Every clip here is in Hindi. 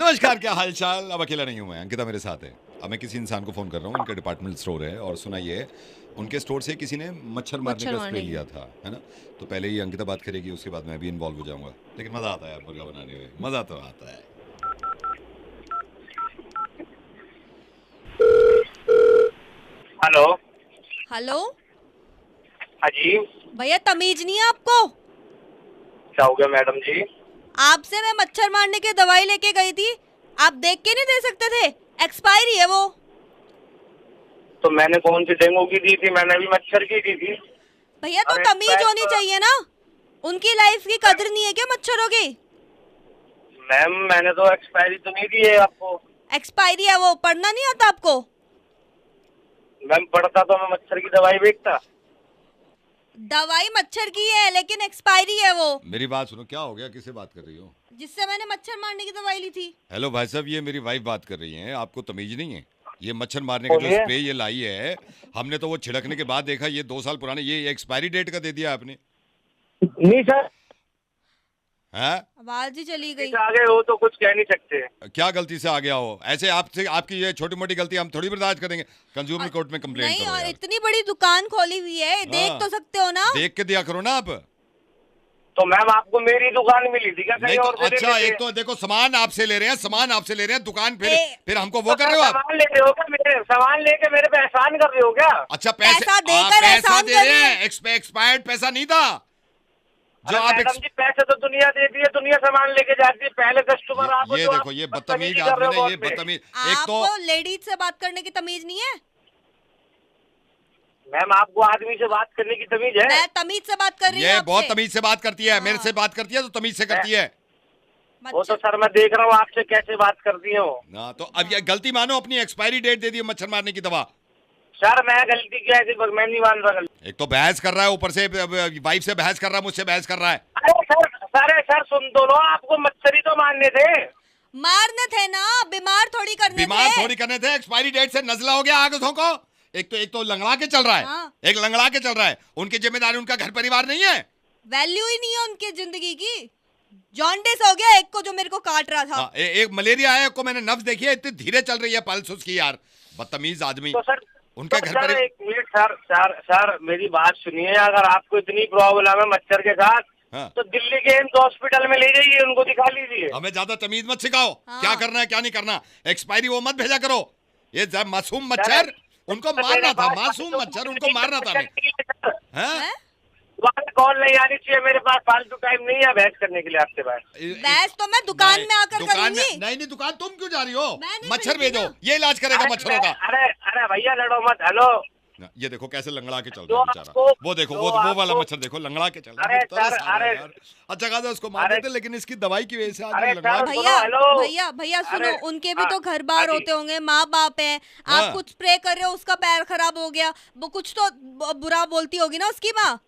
नमस्कार, क्या हाल चाल। अब अकेला नहीं हूं मैं, अंकिता मेरे साथ है। अब मैं किसी इंसान को फोन कर रहा हूँ, इनका डिपार्टमेंट स्टोर है और सुनाइए, उनके स्टोर से किसी ने मच्छर मारने मच्छर का स्प्रे मारने की। लिया था, है ना। तो पहले ही अंकिता बात करेगी, उसके बाद मैं भी इन्वॉल्व हो जाऊंगा। लेकिन मजा आता है मुर्गा बनाने में, मजा तो आता है। हेलो। हेलो। हाँ जी। भैया तमीज नहीं है आपको? क्या हो गया मैडम जी? आपसे मैं मच्छर मारने की दवाई लेके गई थी, आप देख के नहीं दे सकते थे? एक्सपायरी है वो। तो मैंने कौन सी डेंगू की दी थी? मैंने भी मच्छर की दी थी। भैया तो अरे तमीज होनी चाहिए ना। उनकी लाइफ की कदर नहीं है क्या मच्छरों की? मैम मैंने तो एक्सपायरी तो नहीं दी है आपको। एक्सपायरी है वो, पढ़ना नहीं आता आपको? मैम पढ़ता तो मैं मच्छर की दवाई बेचता। दवाई मच्छर की है लेकिन एक्सपायरी है वो। मेरी बात सुनो, क्या हो गया, किससे बात कर रही हो? जिससे मैंने मच्छर मारने की दवाई ली थी। हेलो भाई साहब, ये मेरी वाइफ बात कर रही हैं। आपको तमीज नहीं है? ये मच्छर मारने का जो बोलिए। स्प्रे ये लाई है, हमने तो वो छिड़कने के बाद देखा, ये 2 साल पुराने, ये एक्सपायरी डेट का दे दिया आपने। नहीं सर, हैं? आवाज ही चली गई। इससे आगे हो तो कुछ कह नहीं सकते। क्या गलती से आ गया हो ऐसे? आपसे आपकी ये छोटी मोटी गलती हम थोड़ी बर्दाश्त करेंगे। कंज्यूमर कोर्ट में कंप्लेंट नहीं, करो और यार। इतनी बड़ी दुकान खोली हुई है, देख हाँ। तो सकते हो ना। देख के दिया करो ना आप। तो मैम आपको मेरी दुकान मिली थी क्या कहीं नहीं तो और से ले अच्छा, लेते? एक तो देखो, सामान आपसे ले रहे हैं, सामान आपसे ले रहे हैं, दुकान फिर ए- फिर हमको तो वो कर सर रहे हो आप। सामान ले रहे हो क्या? मेरे सामान लेके मेरे पे एहसान कर रहे हो क्या? अच्छा, पैसे पैसा देकर पैसा एहसान दे कर रहे रहे हैं, एक्सपायर्ड पैसा नहीं था जो अरे आप मैडम जी पैसे तो दुनिया देती है, दुनिया सामान लेके जाती है। पहले कस्टमर आप ये जो देखो, आप ये बदतमीज बदतमीजी कर आदमी रहे ने, हो ये कॉल पे। बदतमीज। एक तो आपको लेडीज से बात करने की तमीज नहीं है? मैम आपको आदमी से बात करने की तमीज है? मैं तमीज से बात कर रही हूँ ये आपसे। बहुत तमीज से बात करती है, मेरे हाँ। से बात करती है तो तमीज से मैं- करती है वो तो मच्छर। सर मैं देख रहा हूँ आपसे कैसे बात करती हो। ना। तो अब ये गलती मानो, अपनी एक्सपायरी डेट दे दी मच्छर मारने की दवा। सर मैं गलती किया है, मैं नहीं मान रहा गलती। एक तो बहस कर रहा है, ऊपर से वाइफ से बहस कर रहा है, मुझसे बहस कर रहा है। अरे सर सुन तो लो, आपको मच्छरी तो मारने थे। मारने थे ना, बीमार थोड़ी करने बीमार थे। थोड़ी करने थे। एक्सपायरी डेट से नजला हो गया आगों को। एक तो लंगड़ा के चल रहा है। हाँ। एक लंगड़ा के चल रहा है। उनकी जिम्मेदारी, उनका घर परिवार नहीं है। वैल्यू ही नहीं है उनकी जिंदगी की। जॉन्डिस हो गया एक को जो मेरे को काट रहा था। हाँ, एक मलेरिया है, को मैंने नब्ज देखी है, इतनी धीरे चल रही है पल्स उसकी यार। बदतमीज आदमी। तो सर उनका तो घर सर पर। एक मिनट सर मेरी बात सुनिए। अगर आपको इतनी प्रॉब्लम है मच्छर के साथ, हाँ। तो दिल्ली के एम्स हॉस्पिटल में ले जाइए, उनको दिखा लीजिए। हमें ज्यादा तमीज मत सिखाओ। हाँ। क्या करना है क्या नहीं करना। एक्सपायरी वो मत भेजा करो। ये मासूम मच्छर, उनको सर, मारना मेरे था। पास मासूम तो मच्छर, उनको मारना था हमें। हैं? हैं? तुम्हारे कॉल नहीं आनी चाहिए मेरे पास। फालतू टाइम नहीं है बहस करने के लिए आपके पास। बहस तो मैं दुकान में आकर दुकान में करूंगी। नहीं, दुकान तुम क्यों जा रही हो? मैं नहीं मच्छर खरीदी भेजो, ना। ये इलाज करेगा मच्छरों का। अरे भैया लड़ो मत। हेलो। ये देखो कैसे लंगड़ा के चल जो रहा है बेचारा। आपको- वो देखो, जो वो वाला आपको- मच्छर देखो, लंगड़ा के चल रहा है। अरे तरस सर, आ रहा है अरे- यार। अच्छा खासा उसको मार अरे- देते, लेकिन इसकी दवाई की वजह से आज अरे ये लंगड़ा सर, के- भैया हेलो। भैया भैया सुनो, अरे, उनके भी हाँ, तो घर बार हाँ जी। होते होंगे, माँ बाप है। हाँ। आप कुछ स्प्रे कर रहे हो, उसका पैर खराब हो गया, वो कुछ तो बुरा बोलती होगी ना उसकी माँ।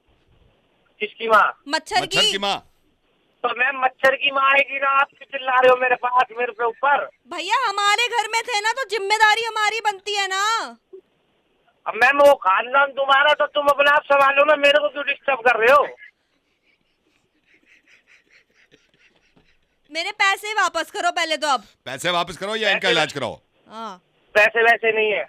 किसकी माँ? मच्छर मच्छर की माँ। तो मैम मच्छर की माँ आएगी ना, आप क्यों चिल्ला रहे हो मेरे पास, मेरे पे ऊपर? भैया हमारे घर में थे ना, तो जिम्मेदारी हमारी बनती है ना। अब मैम वो खानदान तुम्हारा, तो तुम अपने आप संभालो ना, मेरे को क्यों डिस्टर्ब कर रहे हो? मेरे पैसे वापस करो पहले तो अब। पैसे वापस करो या इनका इलाज कराओ। हाँ। पैसे वैसे नहीं है।